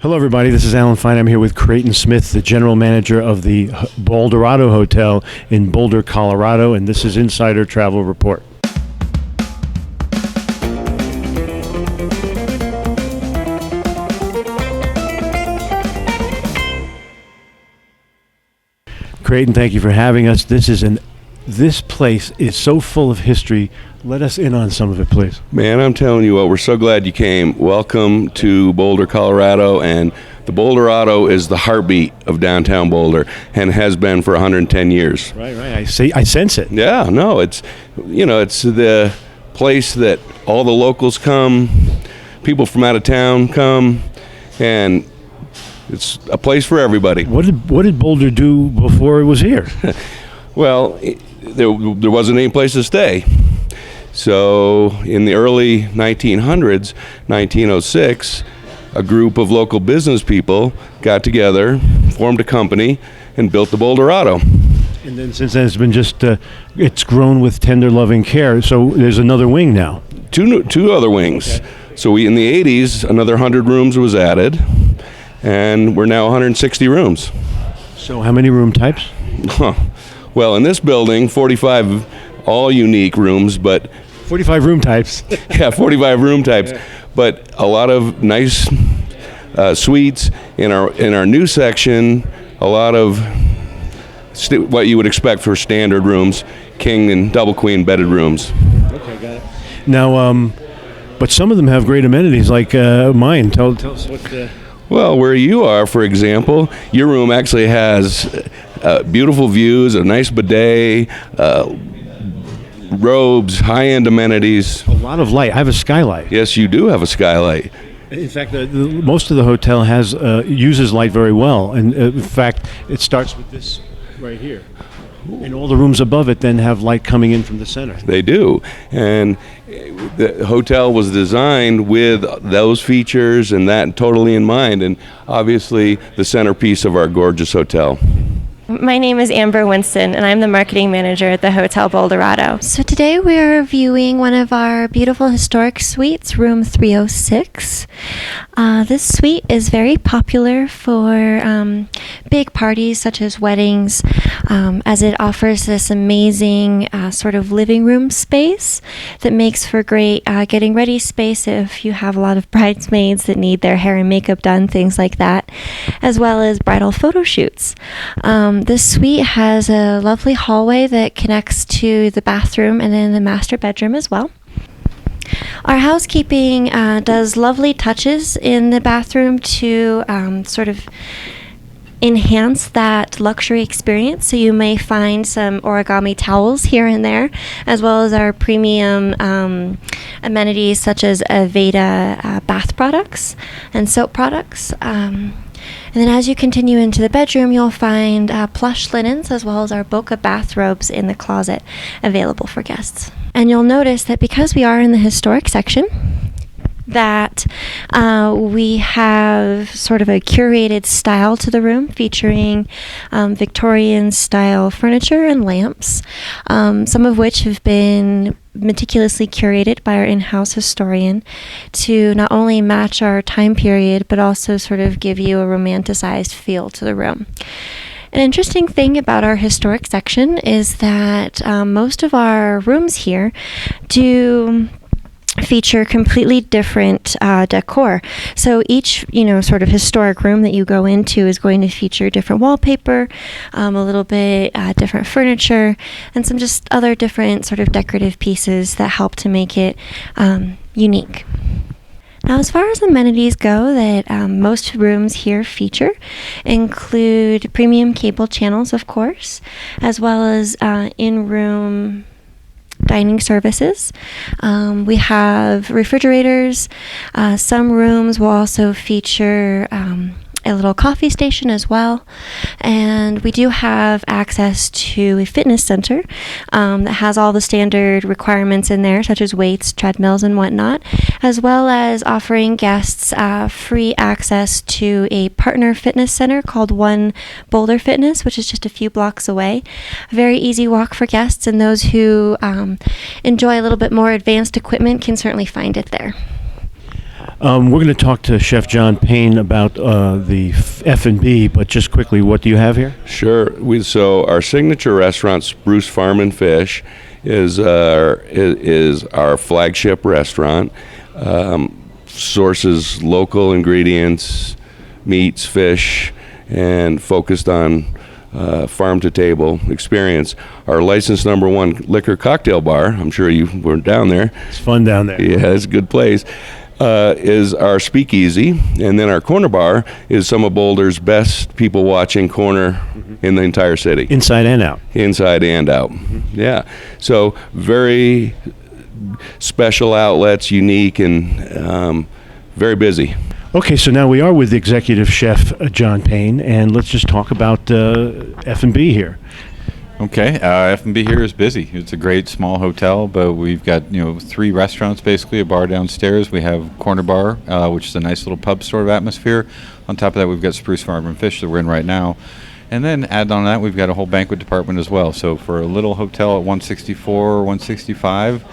Hello, everybody. This is Alan Fine. I'm here with Creighton Smith, the general manager of the Boulder Hotel in Boulder, Colorado, and this is Insider Travel Report. Creighton, thank you for having us. This place is so full of history. Let us in on some of it, please. Man, I'm telling you what, we're so glad you came. Welcome to Boulder, Colorado, and the Boulderado is the heartbeat of downtown Boulder and has been for 110 years. Right. I sense it. Yeah, no, it's the place that all the locals come, people from out of town come, and it's a place for everybody. What did Boulder do before it was here? Well, there wasn't any place to stay. So in the early 1900s, 1906, a group of local business people got together, formed a company, and built the Boulderado. And then since then, it's grown with tender, loving care. So there's another wing now. Two other wings. Okay. So in the 80s, another 100 rooms was added, and we're now 160 rooms. So how many room types? Well, in this building, 45 all unique rooms, but 45 room types. Yeah, 45 room types, but a lot of nice suites in our new section. A lot of what you would expect for standard rooms, king and double queen bedded rooms. Okay, got it. Now, but some of them have great amenities, like mine. Tell us what. Well, where you are, for example, your room actually has beautiful views, a nice bidet, robes, high-end amenities. A lot of light. I have a skylight. Yes, you do have a skylight. In fact, most of the hotel uses light very well. And in fact, it starts with this right here. And all the rooms above it then have light coming in from the center. They do. And the hotel was designed with those features and that totally in mind. And obviously, the centerpiece of our gorgeous hotel. My name is Amber Winston, and I'm the marketing manager at the Hotel Boulderado. So today we're viewing one of our beautiful historic suites, room 306. This suite is very popular for big parties such as weddings, as it offers this amazing sort of living room space that makes for great getting ready space if you have a lot of bridesmaids that need their hair and makeup done, things like that, as well as bridal photo shoots. This suite has a lovely hallway that connects to the bathroom and then the master bedroom as well. Our housekeeping does lovely touches in the bathroom to sort of enhance that luxury experience. So you may find some origami towels here and there, as well as our premium amenities such as Aveda bath products and soap products. And then as you continue into the bedroom, you'll find plush linens as well as our Boca bathrobes in the closet available for guests. And you'll notice that because we are in the historic section, that we have sort of a curated style to the room featuring Victorian style furniture and lamps, some of which have been meticulously curated by our in-house historian to not only match our time period but also sort of give you a romanticized feel to the room. An interesting thing about our historic section is that most of our rooms here do feature completely different decor. So each, sort of historic room that you go into is going to feature different wallpaper, a little bit different furniture, and some just other different sort of decorative pieces that help to make it unique. Now, as far as amenities go that most rooms here feature include premium cable channels, of course, as well as in-room dining services. We have refrigerators. Some rooms will also feature a little coffee station as well. And we do have access to a fitness center that has all the standard requirements in there, such as weights, treadmills, and whatnot, as well as offering guests free access to a partner fitness center called One Boulder Fitness, which is just a few blocks away. A very easy walk for guests, and those who enjoy a little bit more advanced equipment can certainly find it there. We're going to talk to Chef John Payne about the F&B, but just quickly, what do you have here? Sure. So our signature restaurant, Spruce Farm and Fish, is our flagship restaurant. Sources local ingredients, meats, fish, and focused on farm-to-table experience. Our license number 1 liquor cocktail bar, I'm sure you were down there. It's fun down there. Yeah, it's a good place. Is our speakeasy, and then our corner bar is some of Boulder's best people-watching corner in the entire city. Inside and out. Inside and out. Yeah. So very special outlets, unique, and very busy. Okay, so now we are with the executive chef, John Payne, and let's just talk about F&B here. Okay, F&B here is busy. It's a great small hotel, but we've got 3 restaurants basically, a bar downstairs. We have Corner Bar, which is a nice little pub sort of atmosphere. On top of that, we've got Spruce Farm and Fish that we're in right now. And then add on that, we've got a whole banquet department as well. So for a little hotel at 164, 165,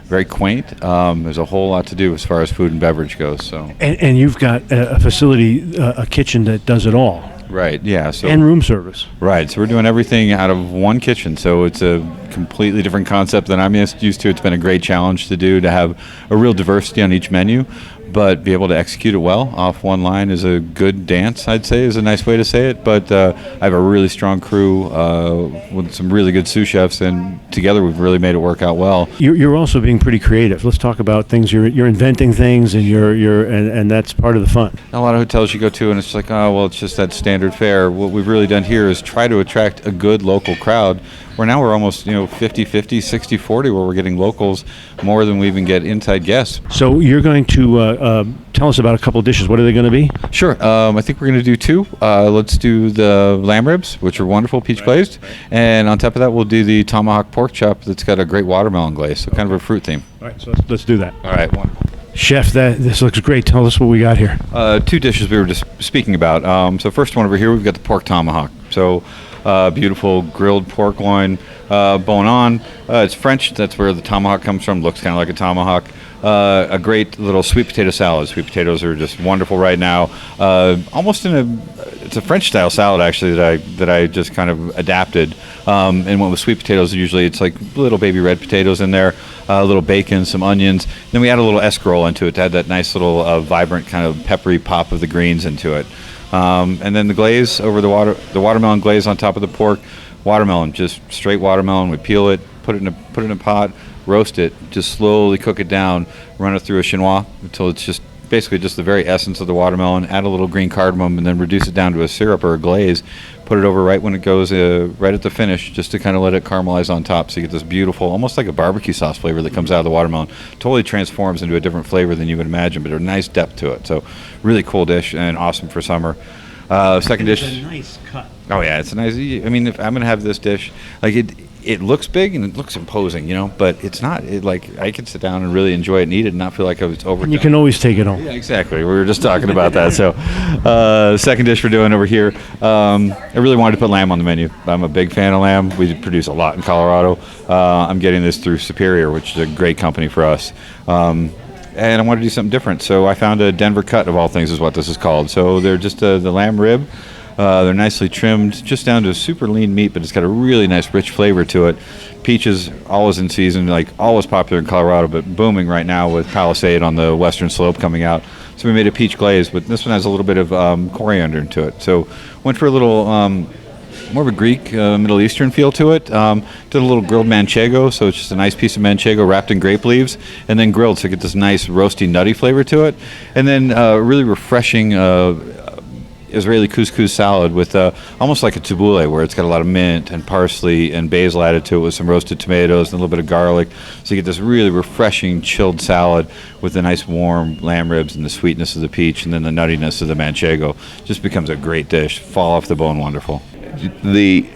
very quaint. There's a whole lot to do as far as food and beverage goes. So And you've got a facility, a kitchen that does it all. right, yeah. So And room service. right, so we're doing everything out of one kitchen. So it's a completely different concept than I'm used to. It's been a great challenge to do, to have a real diversity on each menu, but be able to execute it well off one line is a good dance, I'd say, is a nice way to say it. But I have a really strong crew with some really good sous chefs, and together we've really made it work out well. You're also being pretty creative. Let's talk about things. You're inventing things, and and that's part of the fun. A lot of hotels you go to, and it's like, oh, well, it's just that standard fare. What we've really done here is try to attract a good local crowd. Where now we're almost 50-50, 60-40, where we're getting locals more than we even get inside guests. So you're going to tell us about a couple of dishes. What are they going to be? Sure. I think we're going to do 2. Let's do the lamb ribs, which are wonderful, peach glazed. And on top of that, we'll do the tomahawk pork chop that's got a great watermelon glaze, so kind of a fruit theme. All right, so let's do that. All right, wonderful. Chef, this looks great. Tell us what we got here. 2 dishes we were just speaking about. So first one over here, we've got the pork tomahawk. So beautiful grilled pork loin, bone on. It's French. That's where the tomahawk comes from. Looks kind of like a tomahawk. A great little sweet potato salad. Sweet potatoes are just wonderful right now. It's a French style salad actually that I just kind of adapted. And went with sweet potatoes. Usually it's like little baby red potatoes in there, a little bacon, some onions. Then we add a little escarole into it to add that nice little vibrant kind of peppery pop of the greens into it. And then the glaze over the watermelon glaze on top of the pork. Watermelon, just straight watermelon. We peel it, put it in a pot, roast it, just slowly cook it down, run it through a chinois until it's just basically just the very essence of the watermelon. Add a little green cardamom, and then reduce it down to a syrup or a glaze. Put it over right when it goes, right at the finish, just to kind of let it caramelize on top. So you get this beautiful, almost like a barbecue sauce flavor that comes out of the watermelon. Totally transforms into a different flavor than you would imagine, but a nice depth to it. So really cool dish and awesome for summer. Second dish. It's a nice cut. Oh yeah, it's a nice. I mean, if I'm gonna have this dish, like it looks big and it looks imposing, but it's not. Like I can sit down and really enjoy it and eat it and not feel like it's overdone. And you can always take it home. Yeah, exactly. We were just talking about that. So, second dish we're doing over here. I really wanted to put lamb on the menu. I'm a big fan of lamb. We produce a lot in Colorado. I'm getting this through Superior, which is a great company for us. And I wanted to do something different, so I found a Denver cut, of all things, is what this is called. So they're just the lamb rib. They're nicely trimmed, just down to a super lean meat, but it's got a really nice, rich flavor to it. Peaches, always in season, like always popular in Colorado, but booming right now with Palisade on the western slope coming out. So we made a peach glaze, but this one has a little bit of coriander into it. So went for a little more of a Greek, Middle Eastern feel to it. Did a little grilled manchego, so it's just a nice piece of manchego wrapped in grape leaves, and then grilled, so you get this nice roasty, nutty flavor to it. And then really refreshing Israeli couscous salad with almost like a tabbouleh, where it's got a lot of mint and parsley and basil added to it with some roasted tomatoes and a little bit of garlic. So you get this really refreshing chilled salad with the nice warm lamb ribs and the sweetness of the peach and then the nuttiness of the manchego. Just becomes a great dish. Fall off the bone wonderful. The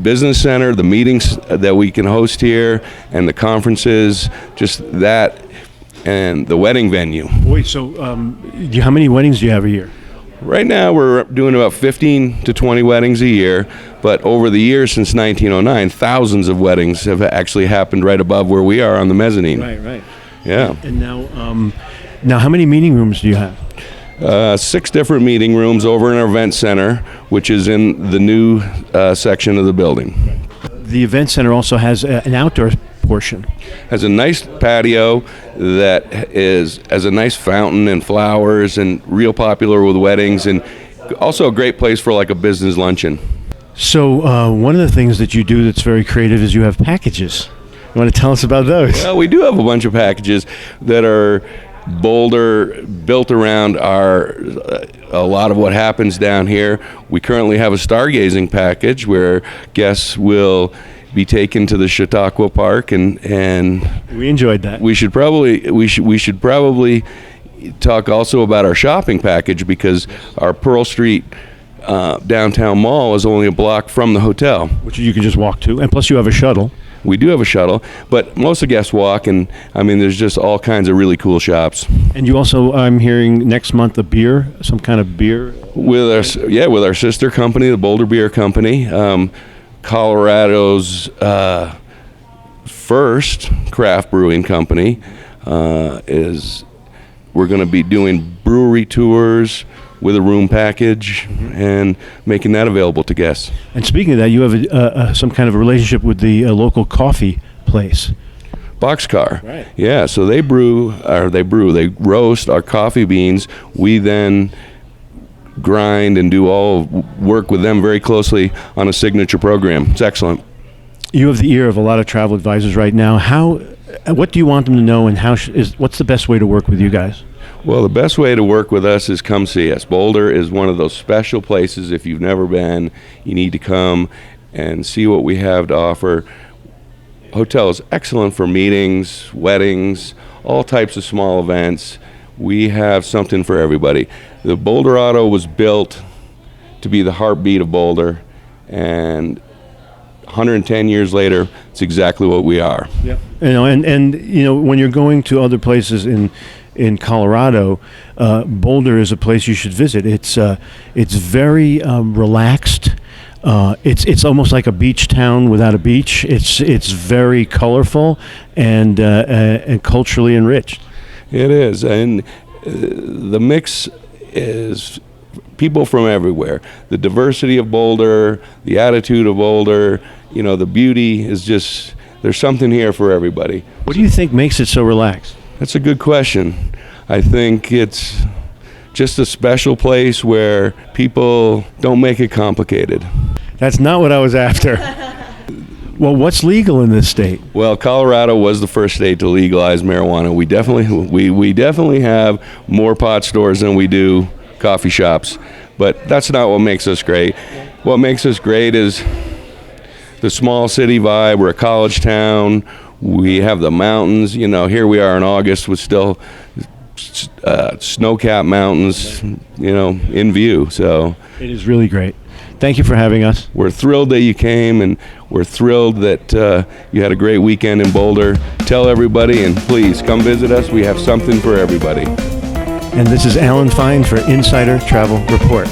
business center, the meetings that we can host here, and the conferences, just that, and the wedding venue. Wait, so how many weddings do you have a year? Right now, we're doing about 15 to 20 weddings a year, but over the years since 1909, thousands of weddings have actually happened right above where we are on the mezzanine. Right. Yeah. And now, Now, how many meeting rooms do you have? 6 different meeting rooms over in our event center, which is in the new section of the building. The event center also has an outdoor portion. Has a nice patio that has a nice fountain and flowers, and real popular with weddings, and also a great place for like a business luncheon. So one of the things that you do that's very creative is you have packages. You want to tell us about those? Well, we do have a bunch of packages that are Boulder built around a lot of what happens down here. We currently have a stargazing package where guests will be taken to the Chautauqua Park, and We enjoyed that. we should probably talk also about our shopping package, because our Pearl Street downtown mall is only a block from the hotel. Which you can just walk to, and plus you have a shuttle. We do have a shuttle, but most of the guests walk, and I mean, there's just all kinds of really cool shops. And you also, I'm hearing next month, a beer, some kind of beer. With our sister company, the Boulder Beer Company, Colorado's first craft brewing company. We're going to be doing brewery tours with a room package and making that available to guests. And speaking of that, you have some kind of a relationship with the local coffee place. Boxcar. Right. Yeah, so they roast our coffee beans. We then grind and do all work with them very closely on a signature program. It's excellent. You have the ear of a lot of travel advisors right now. What do you want them to know, and what's the best way to work with you guys? Well, the best way to work with us is come see us. Boulder is one of those special places. If you've never been, you need to come and see what we have to offer. Hotel is excellent for meetings, weddings, all types of small events. We have something for everybody. The Boulderado was built to be the heartbeat of Boulder, and 110 years later, it's exactly what we are. Yeah. And when you're going to other places in Colorado, Boulder is a place you should visit. It's very relaxed. It's almost like a beach town without a beach. It's very colorful and culturally enriched. It is, and the mix is people from everywhere. The diversity of Boulder, the attitude of Boulder, the beauty is just, there's something here for everybody. What do you think makes it so relaxed? That's a good question. I think it's just a special place where people don't make it complicated. That's not what I was after. Well, what's legal in this state? Well, Colorado was the first state to legalize marijuana. We definitely have more pot stores than we do coffee shops, but that's not what makes us great. What makes us great is the small city vibe. We're a college town. We have the mountains. Here we are in August with still snow-capped mountains, in view. So It is really great. Thank you for having us. we're thrilled that you came, and we're thrilled that you had a great weekend in Boulder. Tell everybody, and please come visit us. We have something for everybody. And this is Alan Fine for Insider Travel Report.